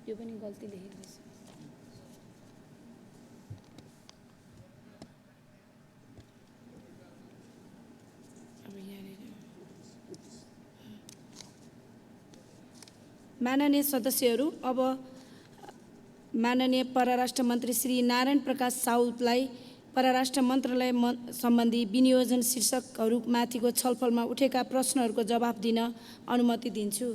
यो पनि गल्ती लेखिरहेछ। माननीय सदस्यहरू, अब माननीय परराष्ट्र मन्त्री श्री नारायण प्रकाश साउदलाई परराष्ट्र मन्त्रालय सम्बन्धी विनियोजन शीर्षकहरूमाथिको छलफलमा उठेका प्रश्नहरूको जवाफ दिन अनुमति दिन्छु।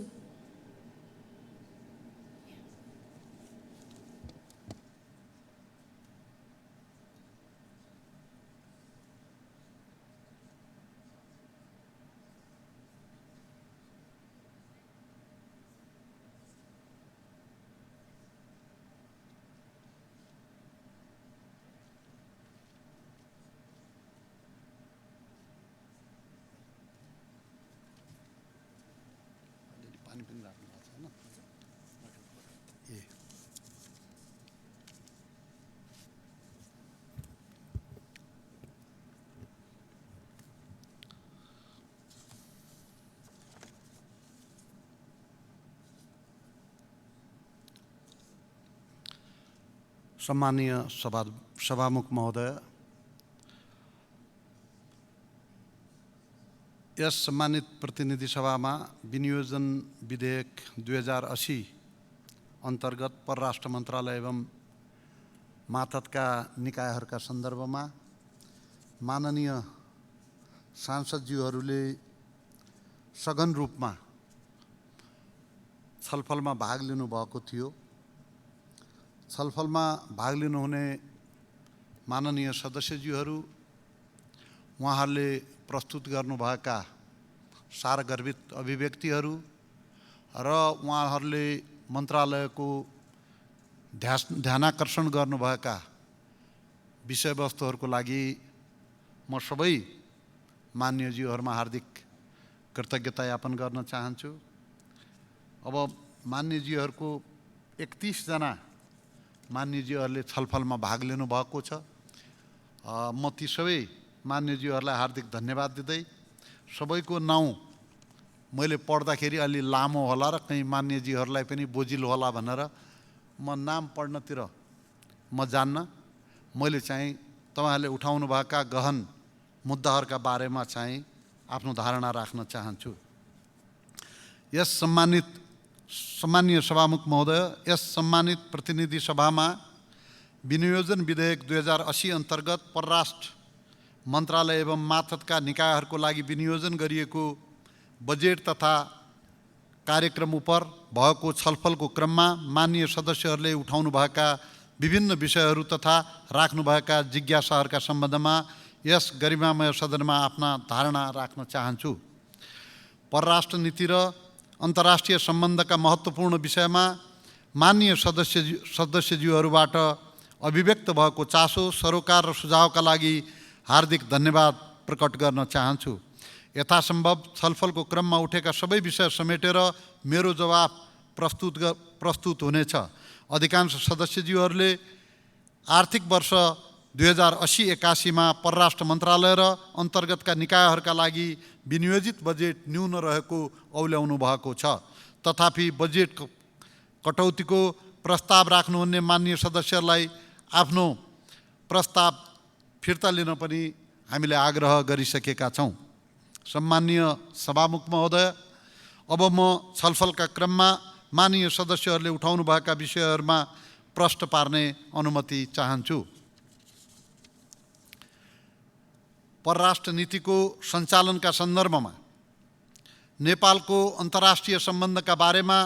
सम्मानीय सभामुख महोदय, यस सम्मानित प्रतिनिधि सभामा विनियोजन विधेयक 2080 अन्तर्गत परराष्ट्र मन्त्रालय एवं मातहतका निकायहरूका सन्दर्भमा माननीय सांसदज्यूहरूले सघन रूपमा छलफलमा भाग लिनुभएको थियो। छलफलमा भाग लिनुहुने माननीय सदस्यज्यूहरू, उहाँहरूले प्रस्तुत गर्नुभएका सारगर्भित अभिव्यक्तिहरू र उहाँहरूले मन्त्रालयको ध्यानाकर्षण गर्नुभएका विषयवस्तुहरूको लागि म सबै मान्यज्यूहरूमा हार्दिक कृतज्ञता यापन गर्न चाहन्छु। अब मान्यज्यूहरूको 31 जना मान्यज्यूहरूले छलफलमा भाग लिनुभएको छ। म ती सबै मान्यज्यूहरूलाई हार्दिक धन्यवाद दिँदै सबैको नाउँ मैले पढ्दाखेरि अलि लामो होला र कहीँ मान्यज्यूहरूलाई पनि बोजिलो होला भनेर म नाम पढ्नतिर म जान्न। मैले चाहिँ तपाईँहरूले उठाउनु भएका गहन मुद्दाहरूका बारेमा चाहिँ आफ्नो धारणा राख्न चाहन्छु। यस सम्मानीय सभामुख महोदय, यस सम्मानित प्रतिनिधि सभामा विनियोजन विधेयक 2080 अन्तर्गत परराष्ट्र मन्त्रालय एवं मातहतका निकायहरूको लागि विनियोजन गरिएको बजेट तथा कार्यक्रम उप भएको छलफलको क्रममा माननीय सदस्यहरूले उठाउनुभएका विभिन्न विषयहरू तथा राख्नुभएका जिज्ञासाहरूका सम्बन्धमा यस गरिमामय सदनमा आफ्ना धारणा राख्न चाहन्छु। परराष्ट्र नीति र अन्तर्राष्ट्रिय सम्बन्धका महत्त्वपूर्ण विषयमा माननीय सदस्यज्यूहरूबाट अभिव्यक्त भएको चासो, सरोकार र सुझावका लागि हार्दिक धन्यवाद प्रकट गर्न चाहन्छु। यथासम्भव छलफलको क्रममा उठेका सबै विषय समेटेर मेरो जवाफ प्रस्तुत हुनेछ। अधिकांश सदस्यज्यूहरूले आर्थिक वर्ष 2080-81 मा परराष्ट्र मन्त्रालय र अन्तर्गतका निकायहरूका लागि विनियोजित बजेट न्यून रहेको औल्याउनु भएको छ। तथापि बजेट कटौतीको प्रस्ताव राख्नुहुने माननीय सदस्यहरूलाई आफ्नो प्रस्ताव फिर्ता लिन पनि हामीले आग्रह गरिसकेका छौँ। सम्मानीय सभामुख महोदय, अब म छलफलका क्रममा माननीय सदस्यहरूले उठाउनुभएका विषयहरूमा प्रश्न पार्ने अनुमति चाहन्छु। परराष्ट्र नीतिको सञ्चालनका सन्दर्भमा नेपालको अन्तर्राष्ट्रिय सम्बन्धका बारेमा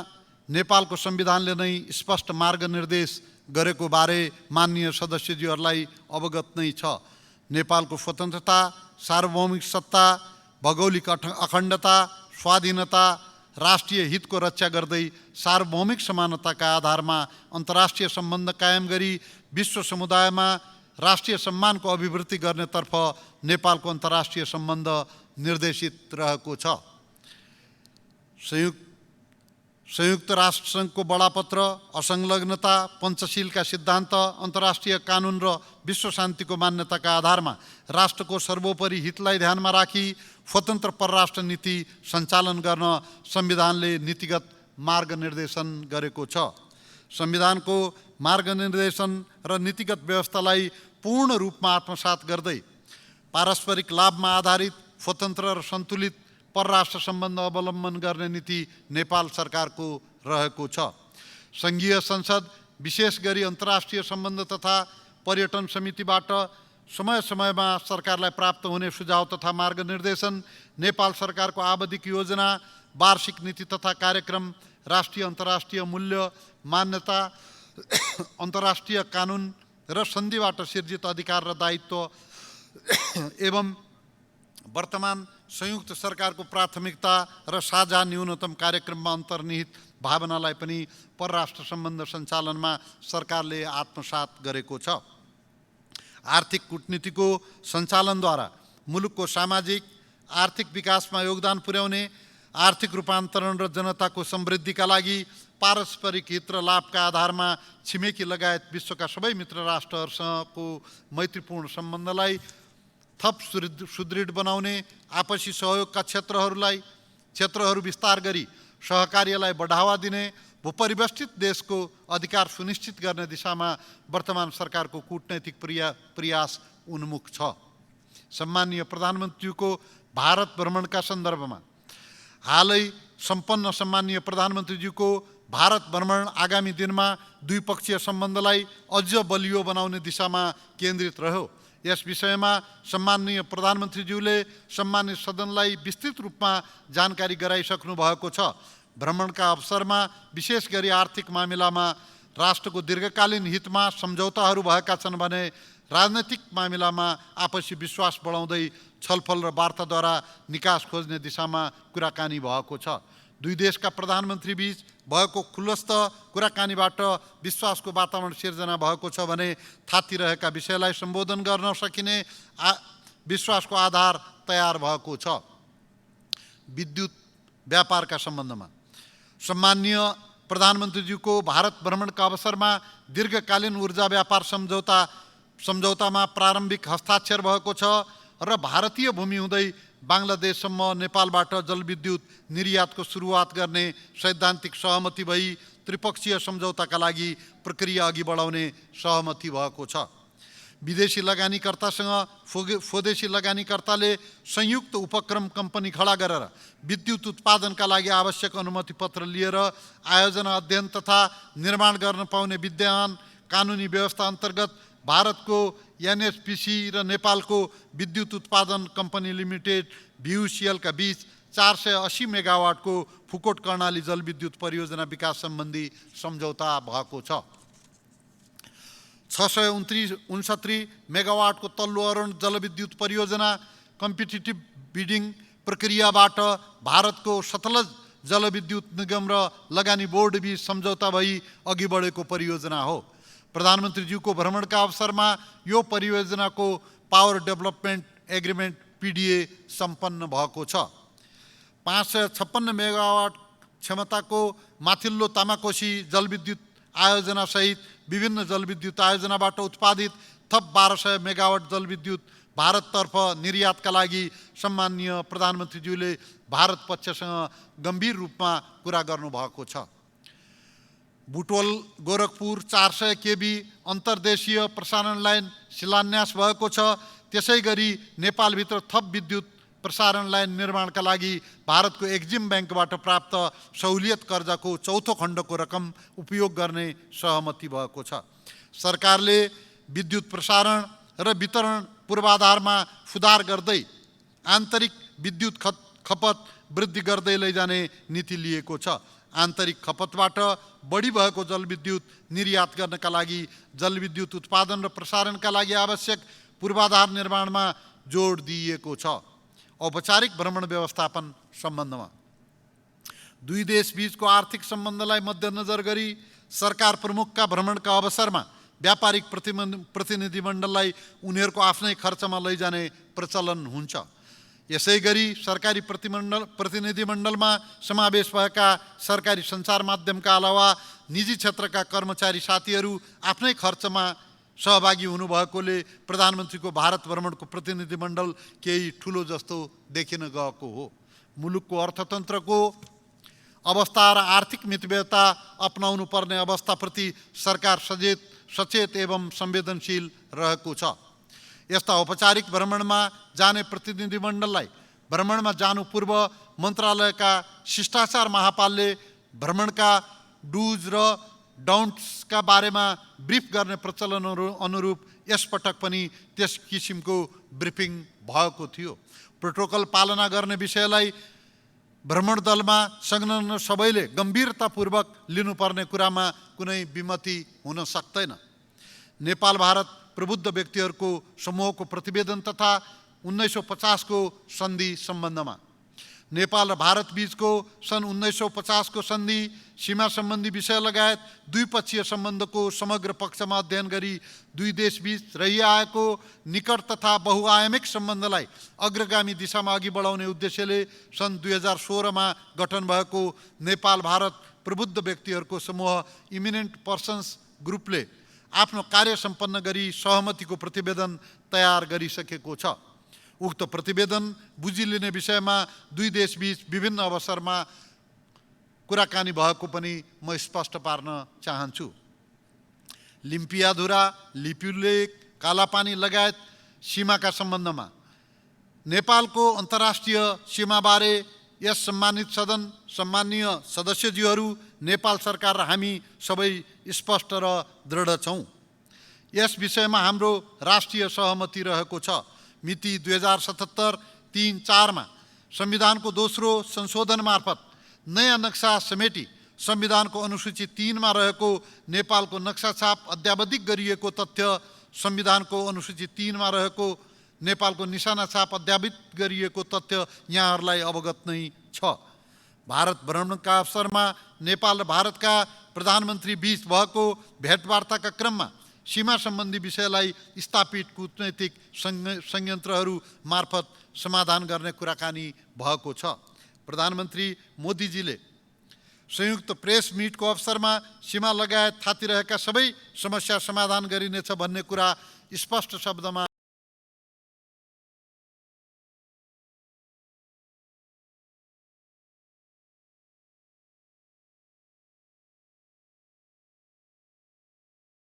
नेपालको संविधानले नै स्पष्ट मार्गनिर्देश गरेको बारे माननीय सदस्यज्यूहरूलाई अवगत नै छ। नेपालको स्वतन्त्रता, सार्वभौमिक सत्ता, भौगोलिक अखण्डता, स्वाधीनता, राष्ट्रिय हितको रक्षा गर्दै सार्वभौमिक समानताका आधारमा अन्तर्राष्ट्रिय सम्बन्ध कायम गरी विश्व समुदायमा राष्ट्रिय सम्मानको अभिवृद्धि गर्नेतर्फ नेपालको अन्तर्राष्ट्रिय सम्बन्ध निर्देशित रहेको छ। संयुक्त राष्ट्रसङ्घको बडापत्र, असंलग्नता, पञ्चशीलका सिद्धान्त, अन्तर्राष्ट्रिय कानुन र विश्व शान्तिको मान्यताका आधारमा राष्ट्रको सर्वोपरि हितलाई ध्यानमा राखी स्वतन्त्र परराष्ट्र नीति सञ्चालन गर्न संविधानले नीतिगत मार्गनिर्देशन गरेको छ। संविधानको मार्गनिर्देशन र नीतिगत व्यवस्थालाई पूर्ण रूपमा आत्मसात गर्दै पारस्परिक लाभमा आधारित स्वतन्त्र र सन्तुलित परराष्ट्र सम्बन्ध अवलम्बन गर्ने नीति नेपाल सरकारको रहेको छ। सङ्घीय संसद विशेष गरी अन्तर्राष्ट्रिय सम्बन्ध तथा पर्यटन समितिबाट समय समयमा सरकारलाई प्राप्त हुने सुझाव तथा मार्गनिर्देशन, नेपाल सरकारको आवधिक योजना, वार्षिक नीति तथा कार्यक्रम, राष्ट्रिय अन्तर्राष्ट्रिय मूल्य मान्यता, अन्तर्राष्ट्रिय कानुन र सन्धिबाट सिर्जित अधिकार र दायित्व एवं वर्तमान संयुक्त सरकारको प्राथमिकता र साझा न्यूनतम कार्यक्रममा अन्तर्निहित भावनालाई पनि परराष्ट्र सम्बन्ध सञ्चालनमा सरकारले आत्मसात गरेको छ। आर्थिक कूटनीतिको सञ्चालनद्वारा मुलुकको सामाजिक आर्थिक विकासमा योगदान पुर्याउने, आर्थिक रूपान्तरण र जनताको समृद्धिका लागि पारस्परिक हित र लाभका आधारमा छिमेकी लगायत विश्वका सबै मित्र राष्ट्रहरूसँगको मैत्रीपूर्ण सम्बन्धलाई थप सुदृढ बनाउने, आपसी सहयोगका क्षेत्रहरू विस्तार गरी सहकार्यलाई बढावा दिने, भूपरिवेष्टित देशको अधिकार सुनिश्चित गर्ने दिशामा वर्तमान सरकारको कूटनैतिक प्रयास उन्मुख छ। सम्माननीय प्रधानमन्त्रीको भारत भ्रमणका सन्दर्भमा हालै सम्पन्न सम्माननीय प्रधानमन्त्रीज्यूको भारत भ्रमण आगामी दिनमा द्विपक्षीय सम्बन्धलाई अझ बलियो बनाउने दिशामा केन्द्रित रह्यो। यस विषयमा सम्माननीय प्रधानमन्त्रीज्यूले सम्मानित सदनलाई विस्तृत रूपमा जानकारी गराइसक्नु भएको छ। भ्रमणका अवसरमा विशेष गरी आर्थिक मामिलामा राष्ट्रको दीर्घकालीन हितमा सम्झौताहरू भएका छन् भने राजनैतिक मामिलामा आपसी विश्वास बढाउँदै छलफल र वार्ताद्वारा निकास खोज्ने दिशामा कुराकानी भएको छ। दुई देशका प्रधानमन्त्री बीच भएको खुलस्त कुराकानीबाट विश्वासको वातावरण सिर्जना भएको छ भने थातिरहेका विषयलाई सम्बोधन गर्न सकिने विश्वासको आधार तयार भएको छ। विद्युत व्यापारका सम्बन्धमा सम्माननीय प्रधानमन्त्रीज्यूको भारत भ्रमणका अवसरमा दीर्घकालीन ऊर्जा व्यापार सम्झौतामा प्रारम्भिक हस्ताक्षर भएको छ र भारतीय भूमि हुँदै बांग्लादेशसम्म नेपालबाट जलविद्युत निर्यातको सुरुवात गर्ने सैद्धान्तिक सहमति भई त्रिपक्षीय सम्झौताका लागि प्रक्रिया अघि बढाउने सहमति भएको छ। विदेशी लगानीकर्तासँग स्वदेशी लगानीकर्ताले संयुक्त उपक्रम कम्पनी खडा गरेर विद्युत उत्पादनका लागि आवश्यक अनुमति पत्र लिएर आयोजना, अध्ययन तथा निर्माण गर्न पाउने विद्यमान कानुनी व्यवस्था अन्तर्गत भारतको एनएचपिसी र नेपालको विद्युत उत्पादन कम्पनी लिमिटेड VUCL का बीच 480 मेगावाटको फुकोट कर्णाली जलविद्युत परियोजना विकास सम्बन्धी सम्झौता भएको छ। 669 मेगावाटको तल्लो अरुण जलविद्युत परियोजना कम्पिटिटिभ बिडिङ प्रक्रियाबाट भारतको सतलज जलविद्युत निगम र लगानी बोर्ड बीच सम्झौता भई अघि बढेको परियोजना हो। प्रधानमन्त्रीज्यूको भ्रमणका अवसरमा यो परियोजनाको पावर डेभलपमेन्ट एग्रिमेन्ट PDA सम्पन्न भएको छ। 556 मेगावाट क्षमताको माथिल्लो तामाकोशी जलविद्युत आयोजना सहित विभिन्न जलविद्युत आयोजनाबाट उत्पादित थप 1200 मेगावाट जलविद्युत भारततर्फ निर्यातका लागि सम्माननीय प्रधानमन्त्रीज्यूले भारत पक्षसँग गम्भीर रूपमा कुरा गर्नुभएको छ। बुटवल गोरखपुर 400 kV अन्तर्देशीय प्रसारण लाइन शिलान्यास भएको छ। त्यसै गरी नेपालभित्र थप विद्युत प्रसारण लाइन निर्माणका लागि भारतको एक्जिम ब्याङ्कबाट प्राप्त सहुलियत कर्जाको चौथो खण्डको रकम उपयोग गर्ने सहमति भएको छ। सरकारले विद्युत प्रसारण र वितरण पूर्वाधारमा सुधार गर्दै आन्तरिक विद्युत खपत वृद्धि गर्दै लैजाने नीति लिएको छ। आन्तरिक खपतबाट बढी भएको जलविद्युत निर्यात गर्नका लागि जलविद्युत उत्पादन र प्रसारणका लागि आवश्यक पूर्वाधार निर्माणमा जोड दिइएको छ। औपचारिक भ्रमण व्यवस्थापन सम्बन्धमा दुई देश बीचको आर्थिक सम्बन्धलाई मध्यनजर गरी सरकार प्रमुखका भ्रमणका अवसरमा व्यापारिक प्रतिनिधिमण्डललाई उनीहरूको आफ्नै खर्चमा लैजाने प्रचलन हुन्छ। यसै गरी सरकारी प्रतिनिधिमण्डलमा समावेश भएका सरकारी सञ्चार माध्यमका अलावा निजी क्षेत्रका कर्मचारी साथीहरू आफ्नै खर्चमा सहभागी हुनुभएकोले प्रधानमन्त्रीको भारत भ्रमणको प्रतिनिधिमण्डल केही ठुलो जस्तो देखिन गएको हो। मुलुकको अर्थतन्त्रको अवस्था र आर्थिक मितव्ययता अपनाउनु पर्ने अवस्थाप्रति सरकार सचेत एवं संवेदनशील रहेको छ। यस्ता औपचारिक भ्रमणमा जाने प्रतिनिधिमण्डललाई भ्रमणमा जानु पूर्व मन्त्रालयका शिष्टाचार महापालले भ्रमणका डुज र डाउन्ट्सका बारेमा ब्रिफ गर्ने प्रचलन अनुरूप यसपटक पनि त्यस किसिमको ब्रिफिङ भएको थियो। प्रोटोकल पालना गर्ने विषयलाई भ्रमण दलमा संलग्न सबैले गम्भीरतापूर्वक लिनुपर्ने कुरामा कुनै विमति हुन सक्दैन। नेपाल भारत प्रबुद्ध व्यक्तिहरूको समूहको प्रतिवेदन तथा 1950 को सन्धि सम्बन्धमा नेपाल र भारत बीचको सन् 1950 को सन्धि सीमा सम्बन्धी विषय लगायत द्विपक्षीय सम्बन्धको समग्र पक्षमा अध्ययन गरी दुई देशबीच रहिआएको निकट तथा बहुआयामिक सम्बन्धलाई अग्रगामी दिशामा अघि बढाउने उद्देश्यले सन् 2016 मा गठन भएको नेपाल भारत प्रबुद्ध व्यक्तिहरूको समूह इमिनेन्ट पर्सन्स ग्रुपले आफ्नो कार्य सम्पन्न गरी सहमतिको प्रतिवेदन तयार गरिसकेको छ। उक्त प्रतिवेदन बुझिलिने विषयमा दुई देशबीच विभिन्न अवसरमा कुराकानी भएको पनि म स्पष्ट पार्न चाहन्छु। लिम्पियाधुरा, लिपुलेक, कालापानी लगायत सीमाका सम्बन्धमा नेपालको अन्तर्राष्ट्रिय सीमाबारे यस सम्मानित सदन, सम्मानीय सदस्यज्यूहरू, नेपाल सरकार र हामी सबै स्पष्ट र दृढ छौँ। यस विषयमा हाम्रो राष्ट्रिय सहमति रहेको छ। मिति 2077-3-4 मा संविधानको दोस्रो संशोधन मार्फत नयाँ नक्सा समेटी संविधानको अनुसूची 3 मा रहेको नेपालको नक्सा छाप अद्यावधिक गरिएको तथ्य, संविधानको अनुसूची 3 मा रहेको नेपालको निशाना छाप अद्यावधिक गरिएको तथ्य यहाँहरूलाई अवगत नै छ। भारत भ्रमणका अवसरमा नेपाल र भारतका प्रधानमन्त्री बीच भएको भेटवार्ताका क्रममा सीमा सम्बन्धी विषयलाई स्थापित कूटनैतिक संयन्त्रहरू मार्फत समाधान गर्ने कुराकानी भएको छ। प्रधानमन्त्री मोदीजीले संयुक्त प्रेस मिटको अवसरमा सीमा लगायत थातिरहेका सबै समस्या समाधान गरिनेछ भन्ने कुरा स्पष्ट शब्दमा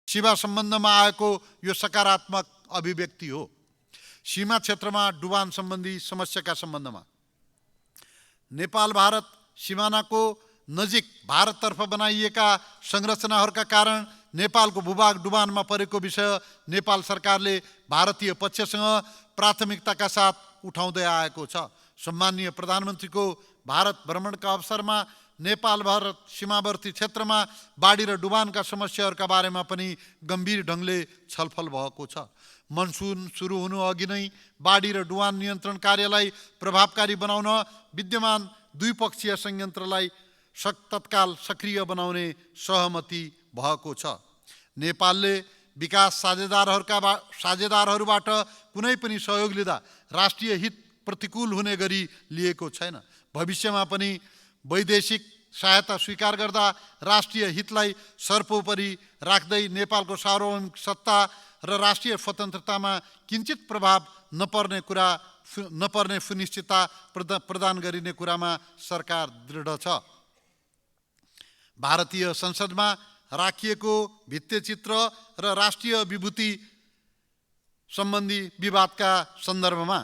सीमा सम्बन्धमा आएको यो सकारात्मक अभिव्यक्ति हो। सीमा क्षेत्रमा डुबान सम्बन्धी समस्याका सम्बन्धमा नेपाल भारत सीमानाको नजिक भारततर्फ बनाइएका संरचनाहरूका कारण नेपालको भूभाग डुबानमा परेको विषय नेपाल सरकारले भारतीय पक्षसँग प्राथमिकताका साथ उठाउँदै आएको छ। सम्माननीय प्रधानमन्त्रीको भारत भ्रमणका अवसरमा नेपाल भारत सीमावर्ती क्षेत्रमा बाढी र डुबानका समस्याहरूका बारेमा पनि गम्भीर ढङ्गले छलफल भएको छ। मनसुन सुरु हुनु अघि नै बाढी र डुबान नियन्त्रण कार्यलाई प्रभावकारी बनाउन विद्यमान द्विपक्षीय संयन्त्रलाई तत्काल सक्रिय बनाउने सहमति भएको छ। नेपालले विकास साझेदारहरूबाट कुनै पनि सहयोग लिँदा राष्ट्रिय हित प्रतिकूल हुने गरी लिएको छैन। भविष्यमा पनि वैदेशिक सहायता स्वीकार गर्दा राष्ट्रिय हितलाई सर्वोपरि राख्दै नेपालको सार्वभौमिक सत्ता र राष्ट्रिय स्वतन्त्रतामा किञ्चित प्रभाव नपर्ने सुनिश्चितता प्रदान गरिने कुरामा सरकार दृढ छ। भारतीय संसदमा राखिएको भित्तेचित्र र राष्ट्रिय विभूति सम्बन्धी विवादका सन्दर्भमा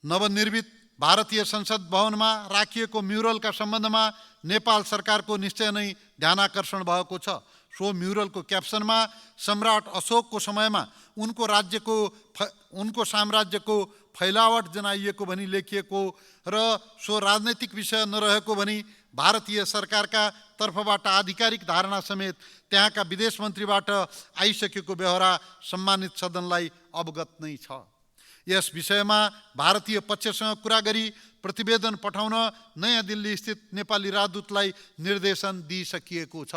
नवनिर्मित भारतीय संसद भवनमा राखिएको म्युरलका सम्बन्धमा नेपाल सरकारको निश्चय नै ध्यानाकर्षण भएको छ। सो म्युरलको क्याप्सनमा सम्राट अशोकको समयमा उनको साम्राज्यको फैलावट जनाइएको भनी लेखिएको र सो राजनैतिक विषय नरहेको भनी भारतीय सरकारका तर्फबाट आधिकारिक धारणा समेत त्यहाँका विदेश मन्त्रीबाट आइसकेको बेहोरा सम्मानित सदनलाई अवगत नै छ। यस विषयमा भारतीय पक्षसँग कुरा गरी प्रतिवेदन पठाउन नयाँ दिल्ली स्थित नेपाली राजदूतलाई निर्देशन दिइसकिएको छ।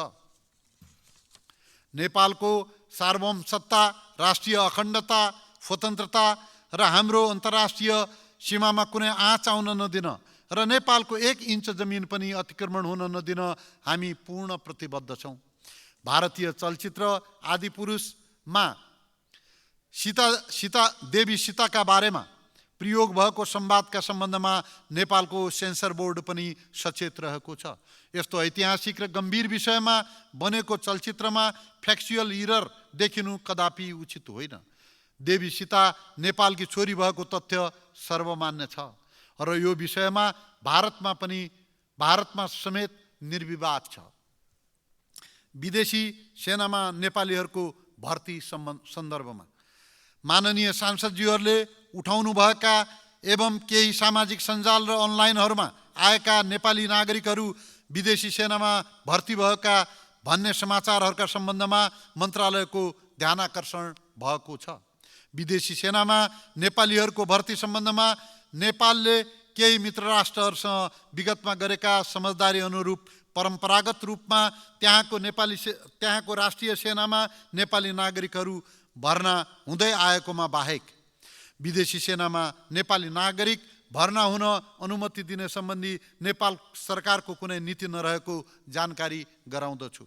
नेपालको सार्वभौम सत्ता, राष्ट्रिय अखण्डता, स्वतन्त्रता र हाम्रो अन्तर्राष्ट्रिय सीमामा कुनै आँच आउन नदिन र नेपालको 1 इन्च जमिन पनि अतिक्रमण हुन नदिन हामी पूर्ण प्रतिबद्ध छौँ। भारतीय चलचित्र आदिपुरुषमा देवी सीताका बारेमा प्रयोग भएको संवादका सम्बन्धमा नेपालको सेन्सर बोर्ड पनि सचेत रहेको छ। यस्तो ऐतिहासिक र गम्भीर विषयमा बनेको चलचित्रमा फ्याक्चुअल इरर देखिनु कदापि उचित होइन। देवी सीता नेपालकी छोरी भएको तथ्य सर्वमान्य छ र यो विषयमा भारतमा समेत निर्विवाद छ। विदेशी सेनामा नेपालीहरूको भर्ती सन्दर्भमा माननीय सांसदज्यूहरूले उठाउनुभएका एवं केही सामाजिक सञ्जाल र अनलाइनहरूमा आएका नेपाली नागरिकहरू विदेशी सेनामा भर्ती भएका भन्ने समाचारहरूका सम्बन्धमा मन्त्रालयको ध्यानाकर्षण भएको छ। विदेशी सेनामा नेपालीहरूको भर्ती सम्बन्धमा नेपालले केही मित्र राष्ट्रहरूसँग विगतमा गरेका समझदारी अनुरूप परम्परागत रूपमा त्यहाँको राष्ट्रिय सेनामा नेपाली नागरिकहरू भर्ना हुँदै आएकोमा बाहेक विदेशी सेनामा नेपाली नागरिक भर्ना हुन अनुमति दिने सम्बन्धी नेपाल सरकारको कुनै नीति नरहेको जानकारी गराउँदछु।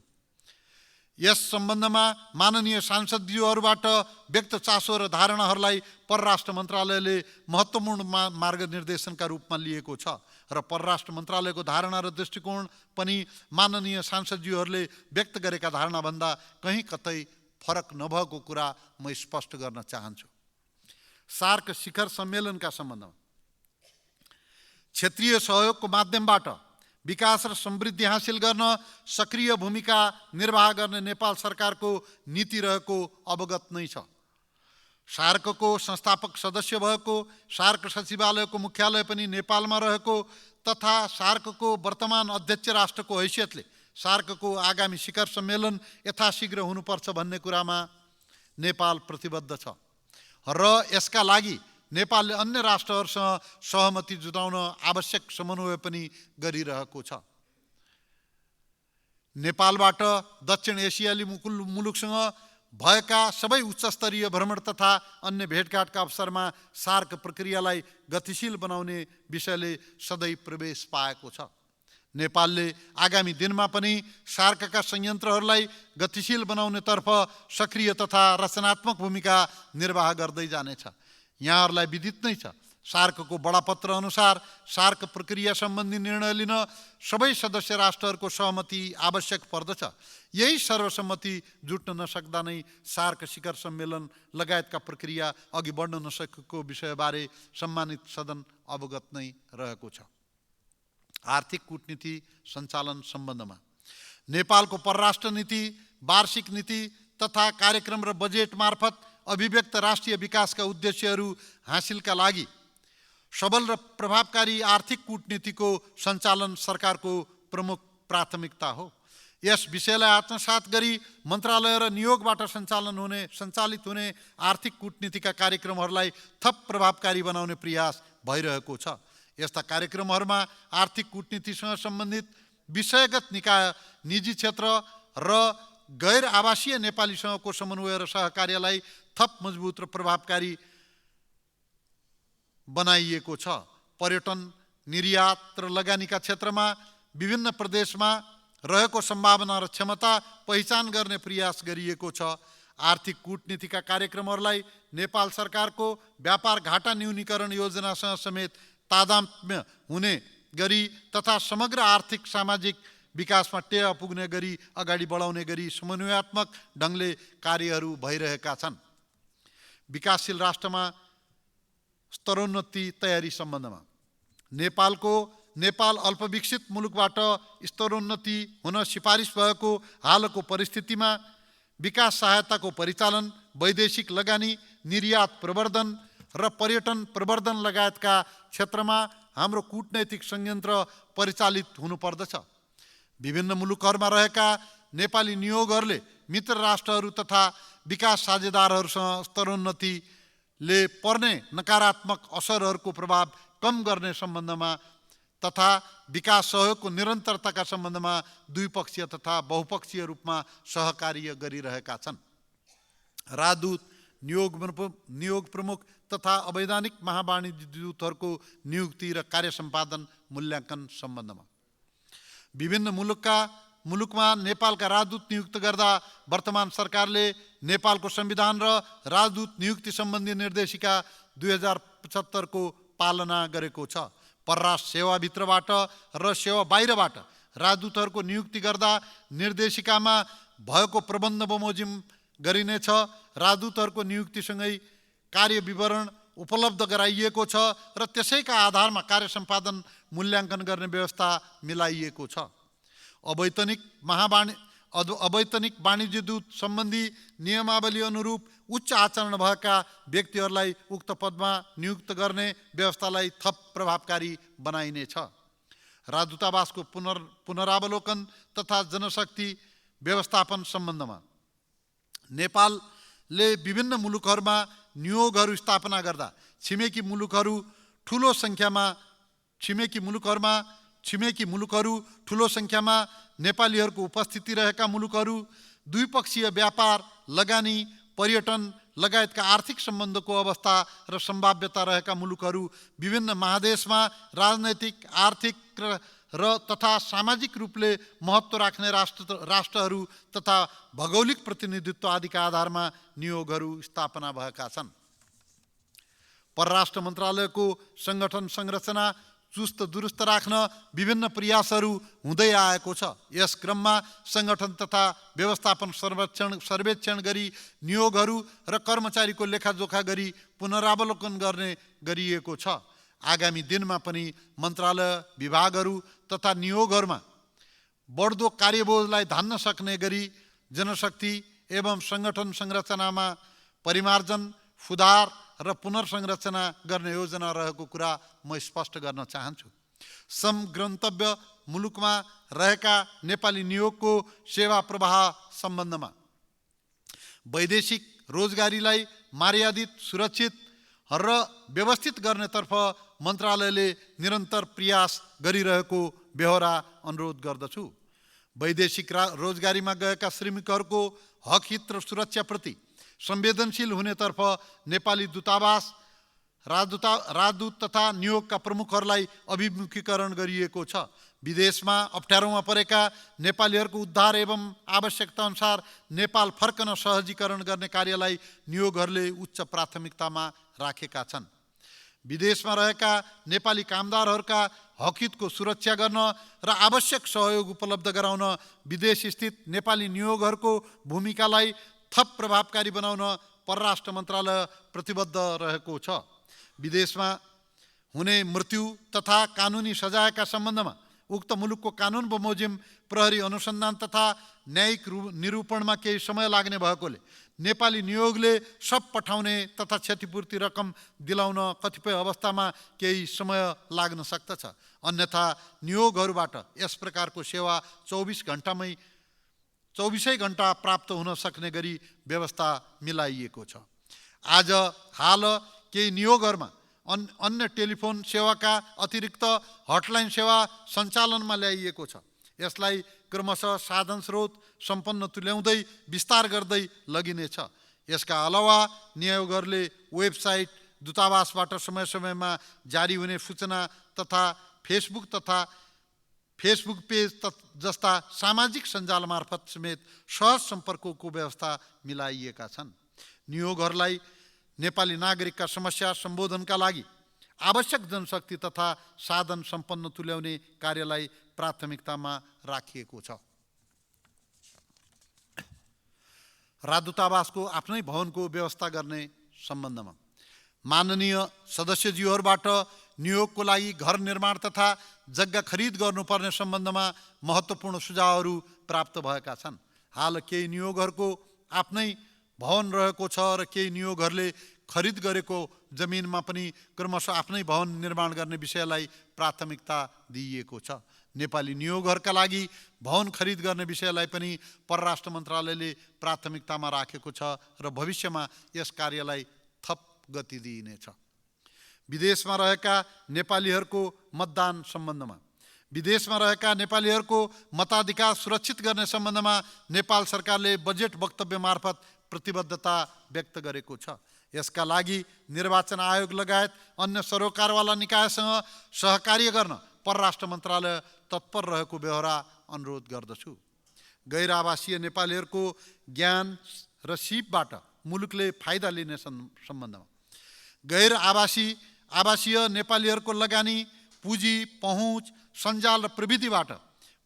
यस सम्बन्धमा माननीय सांसदज्यूहरूबाट व्यक्त चासो र धारणाहरूलाई परराष्ट्र मन्त्रालयले महत्त्वपूर्ण मार्गनिर्देशनका रूपमा लिएको छ र परराष्ट्र मन्त्रालयको धारणा र दृष्टिकोण पनि माननीय सांसदज्यूहरूले व्यक्त गरेका धारणाभन्दा कहीँ कतै फरक नभएको कुरा म स्पष्ट गर्न चाहन्छु। सार्क शिखर सम्मेलनका सम्बन्धमा क्षेत्रीय सहयोगको माध्यमबाट विकास र समृद्धि हासिल गर्न सक्रिय भूमिका निर्वाह गर्ने नेपाल सरकारको नीति रहेको अवगत नै छ। सार्कको संस्थापक सदस्य भएको सार्क सचिवालयको मुख्यालय पनि नेपालमा रहेको तथा सार्कको वर्तमान अध्यक्ष राष्ट्रको हैसियतले सार्कको आगामी शिखर सम्मेलन यथाशीघ्र हुनुपर्छ भन्ने कुरामा नेपाल प्रतिबद्ध छ र यसका लागि नेपालले अन्य राष्ट्रहरूसँग सहमति जुटाउन आवश्यक समन्वय पनि गरिरहेको छ। नेपालबाट दक्षिण एसियाली मुलुकसँग भएका सबै उच्चस्तरीय भ्रमण तथा अन्य भेटघाटका अवसरमा सार्क प्रक्रियालाई गतिशील बनाउने विषयले सधैँ प्रवेश पाएको छ। नेपालले आगामी दिनमा पनि सार्कका संयन्त्रहरूलाई गतिशील बनाउनेतर्फ सक्रिय तथा रचनात्मक भूमिका निर्वाह गर्दै जानेछ। यहाँहरूलाई विदित नै छ, सार्कको बडापत्र अनुसार सार्क प्रक्रिया सम्बन्धी निर्णय लिन सबै सदस्य राष्ट्रहरूको सहमति आवश्यक पर्दछ। यही सर्वसम्मति जुट्न नसक्दा नै सार्क शिखर सम्मेलन लगायतका प्रक्रिया अघि बढ्न नसकेको विषयबारे सम्मानित सदन अवगत नै रहेको छ। आर्थिक कूटनीति सञ्चालन सम्बन्धमा नेपालको परराष्ट्र नीति, वार्षिक नीति तथा कार्यक्रम र बजेट मार्फत अभिव्यक्त राष्ट्रिय विकासका उद्देश्यहरू हासिलका लागि सबल र प्रभावकारी आर्थिक कूटनीतिको सञ्चालन सरकारको प्रमुख प्राथमिकता हो। यस विषयलाई आत्मसात गरी मन्त्रालय र नियोगबाट सञ्चालित हुने आर्थिक कूटनीतिका कार्यक्रमहरूलाई थप प्रभावकारी बनाउने प्रयास भइरहेको छ। यस्ता कार्यक्रमहरूमा आर्थिक कूटनीतिसँग सम्बन्धित विषयगत निकाय, निजी क्षेत्र र गैर आवासीय नेपालीसँगको समन्वय र सहकार्यलाई थप मजबुत र प्रभावकारी बनाइएको छ। पर्यटन, निर्यात र लगानीका क्षेत्रमा विभिन्न प्रदेशमा रहेको सम्भावना र क्षमता पहिचान गर्ने प्रयास गरिएको छ। आर्थिक कूटनीतिका कार्यक्रमहरूलाई नेपाल सरकारको व्यापार घाटा न्यूनीकरण योजनासँग समेत तादात्म्य हुने गरी तथा समग्र आर्थिक सामाजिक विकासमा टेवा पुग्ने गरी अगाडि बढाउने गरी समन्वयात्मक ढङ्गले कार्यहरू भइरहेका छन्। विकासशील राष्ट्रमा स्तरोन्नति तयारी सम्बन्धमा नेपाल अल्पविकसित मुलुकबाट स्तरोन्नति हुन सिफारिस भएको हालको परिस्थितिमा विकास सहायताको परिचालन, वैदेशिक लगानी, निर्यात प्रवर्धन र पर्यटन प्रवर्धन लगायतका क्षेत्रमा हाम्रो कूटनैतिक संयन्त्र परिचालित हुनुपर्दछ। विभिन्न मुलुकहरूमा रहेका नेपाली नियोगहरूले मित्र राष्ट्रहरू तथा विकास साझेदारहरूसँग स्तरोन्नतिले पर्ने नकारात्मक असरहरूको प्रभाव कम गर्ने सम्बन्धमा तथा विकास सहयोगको निरन्तरताका सम्बन्धमा द्विपक्षीय तथा बहुपक्षीय रूपमा सहकार्य गरिरहेका छन्। राजदूत, नियोग प्रमुख तथा अवैधानिक महावाणिज्य दूतहरूको नियुक्ति र कार्य सम्पादन मूल्याङ्कन सम्बन्धमा विभिन्न मुलुकमा नेपालका राजदूत नियुक्त गर्दा वर्तमान सरकारले नेपालको संविधान र राजदूत नियुक्ति सम्बन्धी निर्देशिका 75 को पालना गरेको छ। परराष्ट्र सेवाभित्रबाट र सेवा बाहिरबाट राजदूतहरूको नियुक्ति गर्दा निर्देशिकामा भएको प्रबन्ध बमोजिम गरिनेछ। राजदूतहरूको नियुक्तिसँगै कार्य विवरण उपलब्ध गराइएको छ र त्यसैका आधारमा कार्य सम्पादन मूल्याङ्कन गर्ने व्यवस्था मिलाइएको छ। अवैतनिक वाणिज्य दूत सम्बन्धी नियमावली अनुरूप उच्च आचरण भएका व्यक्तिहरूलाई उक्त पदमा नियुक्त गर्ने व्यवस्थालाई थप प्रभावकारी बनाइनेछ। राजदूतावासको पुनरावलोकन तथा जनशक्ति व्यवस्थापन सम्बन्धमा नेपालले विभिन्न मुलुकहरूमा नियोगहरू स्थापना गर्दा छिमेकी मुलुकहरू ठुलो सङ्ख्यामा नेपालीहरूको उपस्थिति रहेका मुलुकहरू, द्विपक्षीय व्यापार, लगानी, पर्यटन लगायतका आर्थिक सम्बन्धको अवस्था र सम्भाव्यता रहेका मुलुकहरू, विभिन्न महादेशमा राजनैतिक, आर्थिक र तथा सामाजिक रूपले महत्त्व राख्ने राष्ट्रहरू तथा भौगोलिक प्रतिनिधित्व आदिका आधारमा नियोगहरू स्थापना भएका छन्। परराष्ट्र मन्त्रालयको सङ्गठन संरचना चुस्त दुरुस्त राख्न विभिन्न प्रयासहरू हुँदै आएको छ। यस क्रममा सङ्गठन तथा व्यवस्थापन सर्वेक्षण गरी नियोगहरू र कर्मचारीको लेखाजोखा गरी पुनरावलोकन गर्ने गरिएको छ। आगामी दिनमा पनि मन्त्रालय, विभागहरू तथा नियोगहरूमा बढ्दो कार्यबोझलाई धान्न सक्ने गरी जनशक्ति एवं सङ्गठन संरचनामा परिमार्जन, सुधार र पुनर्संरचना गर्ने योजना रहेको कुरा म स्पष्ट गर्न चाहन्छु। समगन्तव्य मुलुकमा रहेका नेपाली नियोगको सेवा प्रवाह सम्बन्धमा वैदेशिक रोजगारीलाई मर्यादित, सुरक्षित र व्यवस्थित गर्नेतर्फ मन्त्रालयले निरन्तर प्रयास गरिरहेको बेहोरा अनुरोध गर्दछु। वैदेशिक रोजगारीमा गएका श्रमिकहरूको हक, हित र सुरक्षाप्रति संवेदनशील हुनेतर्फ नेपाली दूतावास, राजदूत तथा नियोगका प्रमुखहरूलाई अभिमुखीकरण गरिएको छ। विदेशमा अप्ठ्यारोमा परेका नेपालीहरूको उद्धार एवं आवश्यकता अनुसार नेपाल फर्कन सहजीकरण गर्ने कार्यलाई नियोगहरूले उच्च प्राथमिकतामा राखेका छन्। विदेशमा रहेका नेपाली कामदारहरूका हकहितको सुरक्षा गर्न र आवश्यक सहयोग उपलब्ध गराउन विदेशस्थित नेपाली नियोगहरूको भूमिकालाई थप प्रभावकारी बनाउन परराष्ट्र मन्त्रालय प्रतिबद्ध रहेको छ। विदेशमा हुने मृत्यु तथा कानुनी सजायका सम्बन्धमा उक्त मुलुकको कानुन बमोजिम प्रहरी अनुसन्धान तथा न्यायिक निरूपणमा केही समय लाग्ने भएकोले नेपाली नियोगले सब पठाउने तथा क्षतिपूर्ति रकम दिलाउन कतिपय अवस्थामा केही समय लाग्न सक्दछ। अन्यथा नियोगहरूबाट यस प्रकारको सेवा 24 घण्टा प्राप्त हुन सक्ने गरी व्यवस्था मिलाइएको छ। हाल केही नियोगहरूमा अन्य टेलिफोन सेवाका अतिरिक्त हटलाइन सेवा सञ्चालनमा ल्याइएको छ। यसलाई क्रमशः साधन स्रोत सम्पन्न तुल्याउँदै विस्तार गर्दै लगिनेछ। यसका अलावा नियोगहरूले वेबसाइट, दूतावासबाट समय समयमा जारी हुने सूचना तथा फेसबुक पेज जस्ता सामाजिक सञ्जाल मार्फत समेत सहज सम्पर्कको व्यवस्था मिलाइएका छन्। नियोगहरूलाई नेपाली नागरिकका समस्या सम्बोधनका लागि आवश्यक जनशक्ति तथा साधन सम्पन्न तुल्याउने कार्यलाई प्राथमिकतामा राखिएको छ। राजदूतावासको आफ्नै भवनको व्यवस्था गर्ने सम्बन्धमा माननीय सदस्यज्यूहरूबाट नियोगको लागि घर निर्माण तथा जग्गा खरिद गर्नुपर्ने सम्बन्धमा महत्त्वपूर्ण सुझावहरू प्राप्त भएका छन्। हाल केही नियोगहरूको आफ्नै भवन रहेको छ र केही नियोगहरूले खरिद गरेको जमिनमा पनि क्रमशः आफ्नै भवन निर्माण गर्ने विषयलाई प्राथमिकता दिइएको छ। नेपाली नियोगहरूका लागि भवन खरिद गर्ने विषयलाई पनि परराष्ट्र मन्त्रालयले प्राथमिकतामा राखेको छ र भविष्यमा यस कार्यलाई थप गति दिइनेछ। विदेशमा रहेका नेपालीहरूको मतदान सम्बन्धमा विदेशमा रहेका नेपालीहरूको मताधिकार सुरक्षित गर्ने सम्बन्धमा नेपाल सरकारले बजेट वक्तव्य मार्फत प्रतिबद्धता व्यक्त गरेको छ। यसका लागि निर्वाचन आयोग लगायत अन्य सरोकारवाला निकायसँग सहकार्य गर्न परराष्ट्र मन्त्रालय तत्पर रहेको बेहोरा अनुरोध गर्दछु। गैर आवासीय नेपालीहरूको ज्ञान र सिपबाट मुलुकले फाइदा लिने सम्बन्धमा गैर आवासी आवासीय नेपालीहरूको लगानी, पुँजी, पहुँच, सञ्जाल र प्रविधिबाट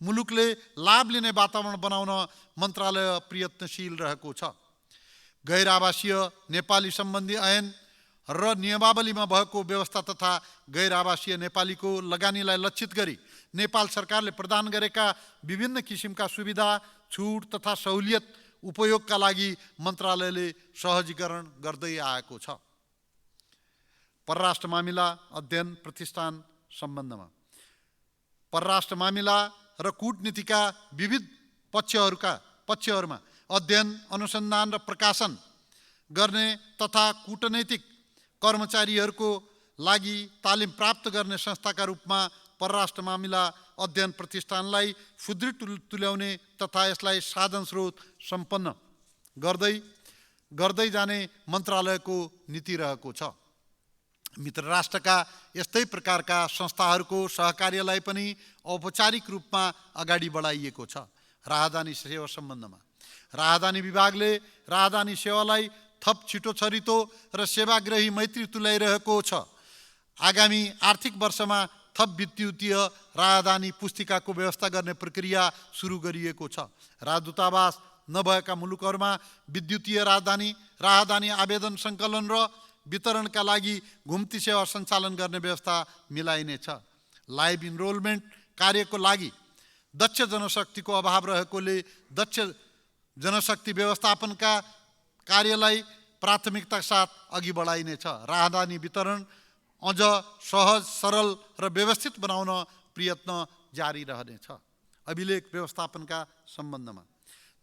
मुलुकले लाभ लिने वातावरण बनाउन मन्त्रालय प्रयत्नशील रहेको छ। गैर आवासीय नेपाली सम्बन्धी ऐन र नियमावलीमा भएको व्यवस्था तथा गैर आवासीय नेपालीको लगानीलाई लक्षित गरी नेपाल सरकारले प्रदान गरेका विभिन्न किसिमका सुविधा, छुट तथा सहुलियत उपयोगका लागि मन्त्रालयले सहजीकरण गर्दै आएको छ। परराष्ट्र मामिला अध्ययन प्रतिष्ठान सम्बन्धमा परराष्ट्र मामिला र कूटनीतिका विविध पक्षहरूमा अध्ययन, अनुसन्धान र प्रकाशन गर्ने तथा कूटनैतिक कर्मचारीहरूको लागि तालिम प्राप्त गर्ने संस्थाका रूपमा परराष्ट्र मामिला अध्ययन प्रतिष्ठानलाई सुदृढ तुल्याउने तथा यसलाई साधन स्रोत सम्पन्न गर्दै जाने मन्त्रालयको नीति रहेको छ। मित्र राष्ट्रका यस्तै प्रकारका संस्थाहरूको सहकार्यलाई पनि औपचारिक रूपमा अगाडि बढाइएको छ। राहदानी सेवा सम्बन्धमा राहदानी विभागले राहदानी सेवालाई थप छिटो छरितो र सेवाग्राही मैत्री तुल्याइरहेको छ। आगामी आर्थिक वर्षमा थप विद्युतीय राहदानी पुस्तिकाको व्यवस्था गर्ने प्रक्रिया सुरु गरिएको छ। राजदूतावास नभएका मुलुकहरूमा विद्युतीय राहदानी आवेदन सङ्कलन र वितरणका लागि घुम्ती सेवा सञ्चालन गर्ने व्यवस्था मिलाइनेछ। लाइभ इनरोलमेन्ट कार्यको लागि दक्ष जनशक्तिको अभाव रहेकोले दक्ष जनशक्ति व्यवस्थापनका कार्यलाई प्राथमिकता साथ अघि बढाइनेछ। राहदानी वितरण अझ सहज, सरल र व्यवस्थित बनाउन प्रयत्न जारी रहनेछ। अभिलेख व्यवस्थापनका सम्बन्धमा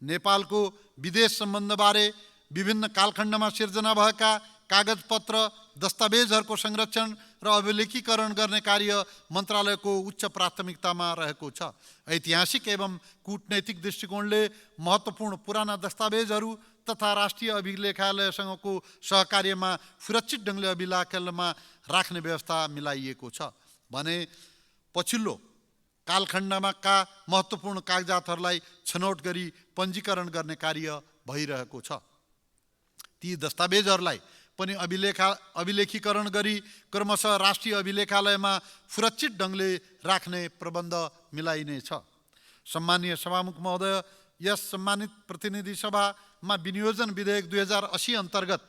नेपालको विदेश सम्बन्धबारे विभिन्न कालखण्डमा सिर्जना भएका कागजपत्र, दस्तावेजहरूको संरक्षण र अभिलेखीकरण गर्ने कार्य मन्त्रालयको उच्च प्राथमिकतामा रहेको छ। ऐतिहासिक एवं कूटनैतिक दृष्टिकोणले महत्त्वपूर्ण पुराना दस्तावेजहरू तथा राष्ट्रिय अभिलेखालयसँगको सहकार्यमा सुरक्षित ढङ्गले अभिलेखालयमा राख्ने व्यवस्था मिलाइएको छ भने पछिल्लो कालखण्डमा महत्त्वपूर्ण कागजातहरूलाई छनौट गरी पञ्जीकरण गर्ने कार्य भइरहेको छ। ती दस्तावेजहरूलाई पनि अभिलेखीकरण गरी क्रमशः राष्ट्रिय अभिलेखालयमा सुरक्षित ढङ्गले राख्ने प्रबन्ध मिलाइनेछ। सम्मानीय सभामुख महोदय, यस सम्मानित प्रतिनिधि सभामा विनियोजन विधेयक 2080 अन्तर्गत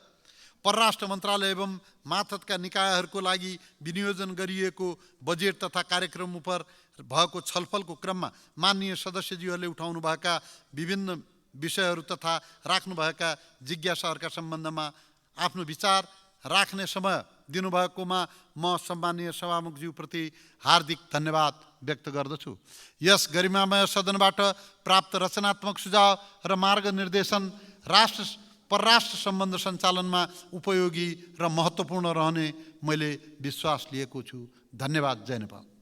परराष्ट्र मन्त्रालय एवं मातहतका निकायहरूको लागि विनियोजन गरिएको बजेट तथा कार्यक्रम उप भएको छलफलको क्रममा माननीय सदस्यज्यूहरूले उठाउनुभएका विभिन्न विषयहरू तथा राख्नुभएका जिज्ञासाहरूका सम्बन्धमा आफ्नो विचार राख्ने समय दिनुभएकोमा म सम्मानीय सभामुखज्यूप्रति हार्दिक धन्यवाद व्यक्त गर्दछु। यस गरिमामय सदनबाट प्राप्त रचनात्मक सुझाव र मार्गनिर्देशन परराष्ट्र सम्बन्ध सञ्चालनमा उपयोगी र महत्त्वपूर्ण रहने मैले विश्वास लिएको छु। धन्यवाद। जय नेपाल।